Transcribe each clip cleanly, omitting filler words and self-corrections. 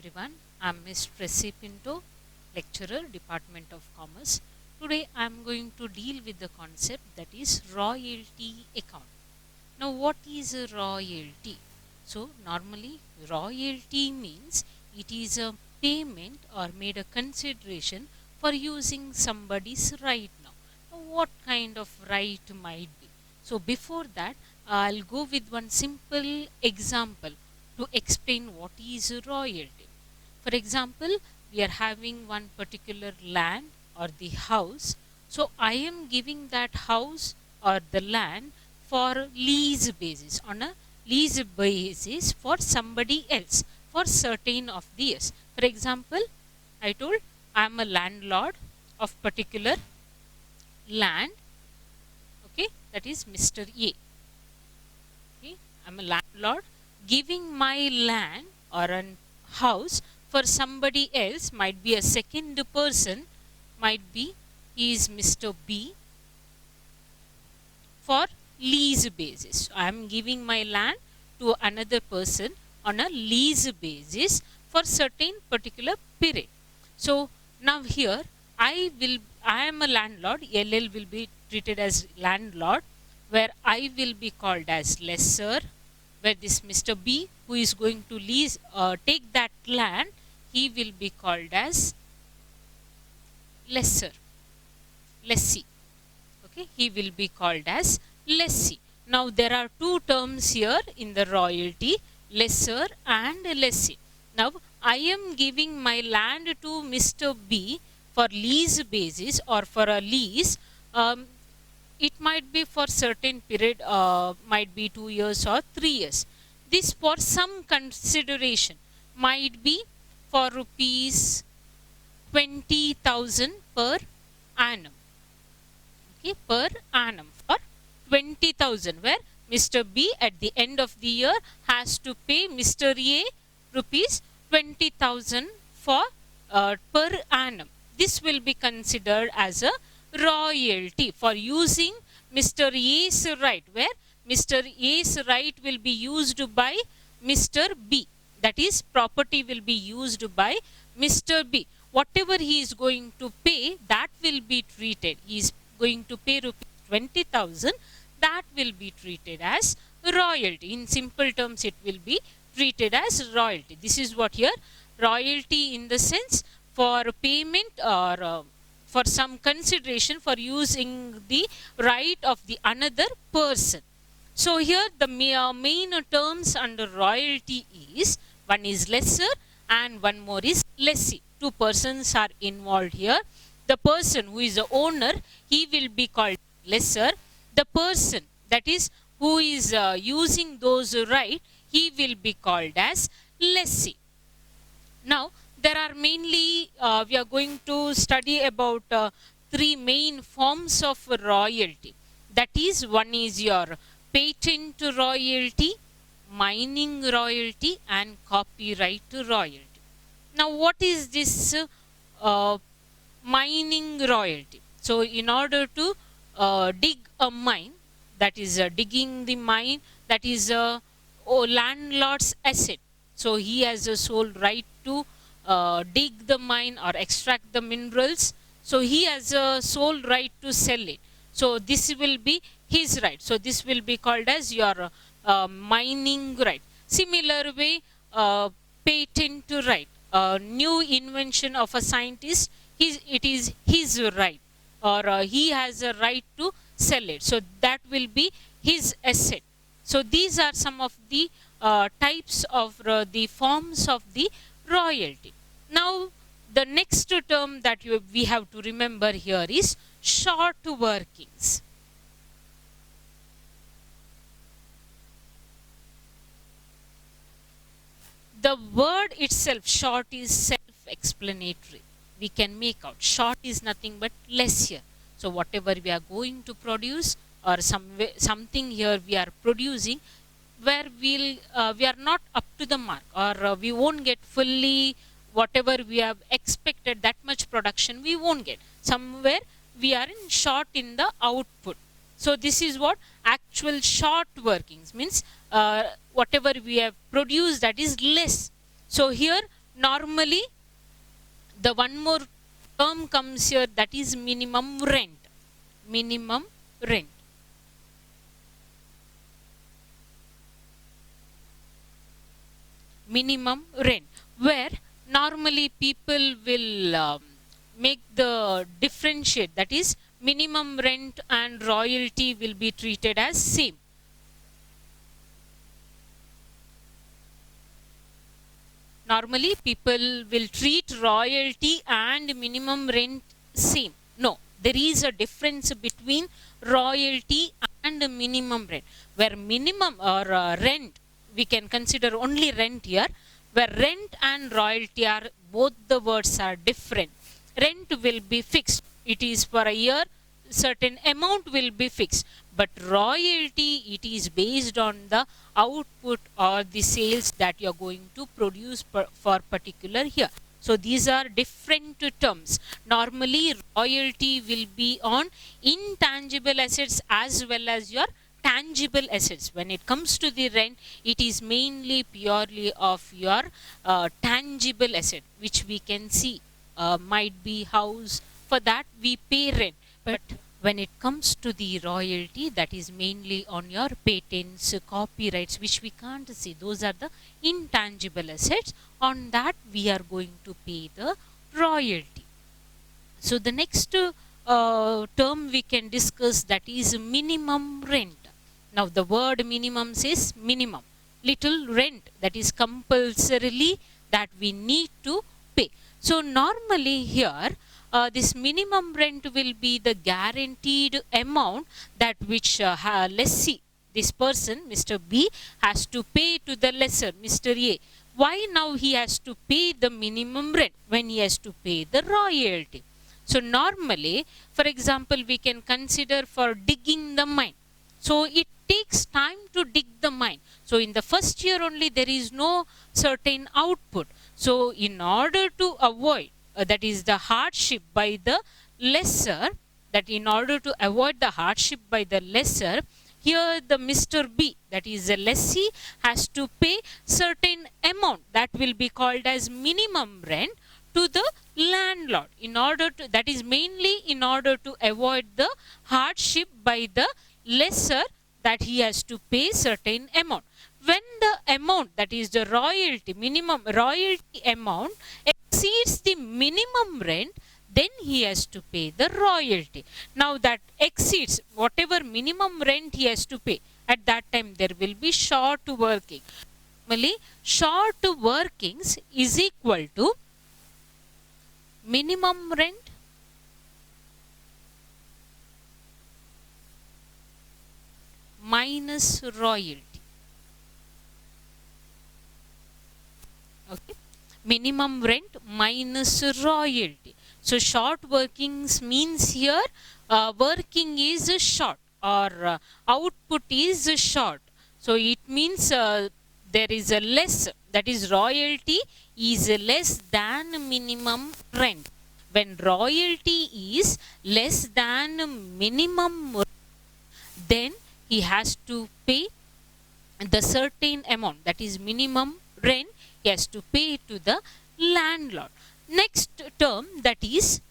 everyone. I'm Ms. Tressy Pinto, lecturer, Department of Commerce. Today I'm going to deal with the concept that is royalty account. Now what is a royalty? So normally royalty means it is a payment or made a consideration for using somebody's right now. Now what kind of right might be? So before that I'll go with one simple example to explain what is royalty. For example, we are having one particular land or the house. So I am giving that house or the land for lease basis, on a lease basis for somebody else for certain of the years. For example, I told I am a landlord of particular land, okay, that is Mr. A. Okay, I am a landlord giving my land or a house for somebody else, might be a second person, might be he is Mr. B, for lease basis. I am giving my land to another person on a lease basis for certain particular period. So now here I am a landlord, LL will be treated as landlord, where I will be called as lessor, where this Mr. B who is going to lease take that land, he will be called as lessor, lessee. Okay, he will be called as lessee. Now there are two terms here in the royalty, lessor and lessee. Now I am giving my land to Mr. B for lease basis or for a lease. It might be for certain period, might be 2 years or 3 years. This for some consideration might be for rupees 20,000 per annum. Okay, per annum for 20,000, where Mr. B at the end of the year has to pay Mr. A rupees 20,000 for per annum. This will be considered as a royalty for using Mr. A's right, where Mr. A's right will be used by Mr. B. That is, property will be used by Mr. B. Whatever he is going to pay, that will be treated. He is going to pay rupees 20,000. That will be treated as royalty. In simple terms, it will be treated as royalty. This is what here royalty in the sense for payment or for some consideration for using the right of the another person. So here the main terms under royalty is, one is lessor and one more is lessee. Two persons are involved here. The person who is the owner, he will be called lessor. The person, that is who is using those right, he will be called as lessee. Now there are mainly we are going to study about three main forms of royalty. That is, one is your patent royalty, mining royalty and copyright royalty. Now what is this mining royalty? So in order to dig a mine, that is digging the mine, that is a landlord's asset. So he has a sole right to dig the mine or extract the minerals. So he has a sole right to sell it. So this will be his right. So this will be called as your mining right. Similar way, patent right. New invention of a scientist, it is his right, or he has a right to sell it. So that will be his asset. So these are some of the types of the forms of the royalty. Now the next term that we have to remember here is short workings. The word itself, short, is self-explanatory. We can make out short is nothing but less here. So whatever we are going to produce or something here we are producing, where we are not up to the mark, or we won't get fully whatever we have expected, that much production we won't get. Somewhere we are in short in the output. So this is what actual short workings means. Whatever we have produced, that is less. So here Normally, the one more term comes here, that is minimum rent. Minimum rent. Minimum rent, where normally people will make the differentiate, that is minimum rent and royalty will be treated as same. Normally people will treat royalty and minimum rent same. No, there is a difference between royalty and minimum rent, where minimum or rent, we can consider only rent here, where rent and royalty are, both the words are different. Rent will be fixed, it is for a year, certain amount will be fixed, but royalty, it is based on the output or the sales that you are going to produce for particular year. So these are different terms. Normally royalty will be on intangible assets as well as your tangible assets. When it comes to the rent, it is mainly purely of your tangible asset, which we can see, might be house, for that we pay rent. But when it comes to the royalty, that is mainly on your patents, copyrights, which we can't see, those are the intangible assets, on that we are going to pay the royalty. So the next term we can discuss, that is minimum rent. Now the word minimum says minimum, little rent, that is compulsorily that we need to pay. So normally here, this minimum rent will be the guaranteed amount that which lessee, this person Mr. B, has to pay to the lessor Mr. A. Why now he has to pay the minimum rent when he has to pay the royalty? So normally, for example, we can consider for digging the mine. So it takes time to dig the mine. So in the first year only there is no certain output. So in order to avoid that is the hardship by the lessor, that in order to avoid the hardship by the lessor, here the Mr. B, that is the lessee, has to pay certain amount that will be called as minimum rent to the landlord, in order to, that is mainly in order to avoid the hardship by the lessor, that he has to pay certain amount. When the amount, that is the royalty, minimum royalty amount exceeds the minimum rent, then he has to pay the royalty. Now that exceeds whatever minimum rent he has to pay, at that time there will be short working. Normally short workings is equal to minimum rent minus royalty. Okay, minimum rent minus royalty. So short workings means here working is short, or output is short. So it means there is a less, that is royalty is less than minimum rent. When royalty is less than minimum, then he has to pay the certain amount, that is minimum rent, he has to pay to the landlord. Next term, that is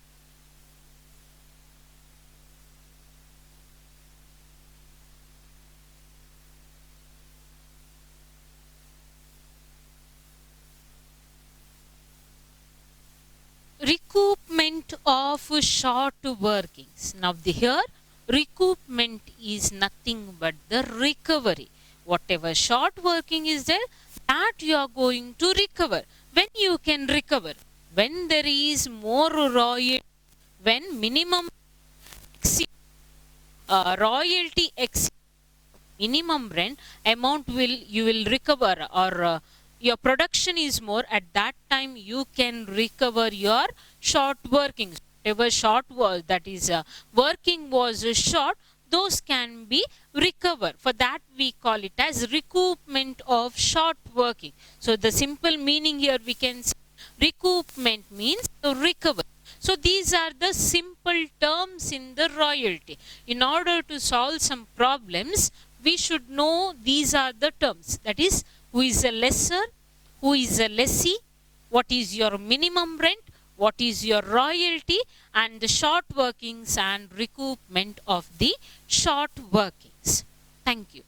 recoupment of short workings. Now here recoupment is nothing but the recovery. Whatever short working is there, that you are going to recover. When you can recover? When there is more royalty, when minimum royalty exceeds minimum rent amount, will you will recover, or your production is more, at that time you can recover your short workings. Whatever short was, that is working was short, those can be recovered. For that we call it as recoupment of short working. So the simple meaning here we can say recoupment means to recover. So these are the simple terms in the royalty. In order to solve some problems, we should know these are the terms. That is, who is a lessor, who is a lessee, what is your minimum rent, what is your royalty, and the short workings and recoupment of the short workings. Thank you.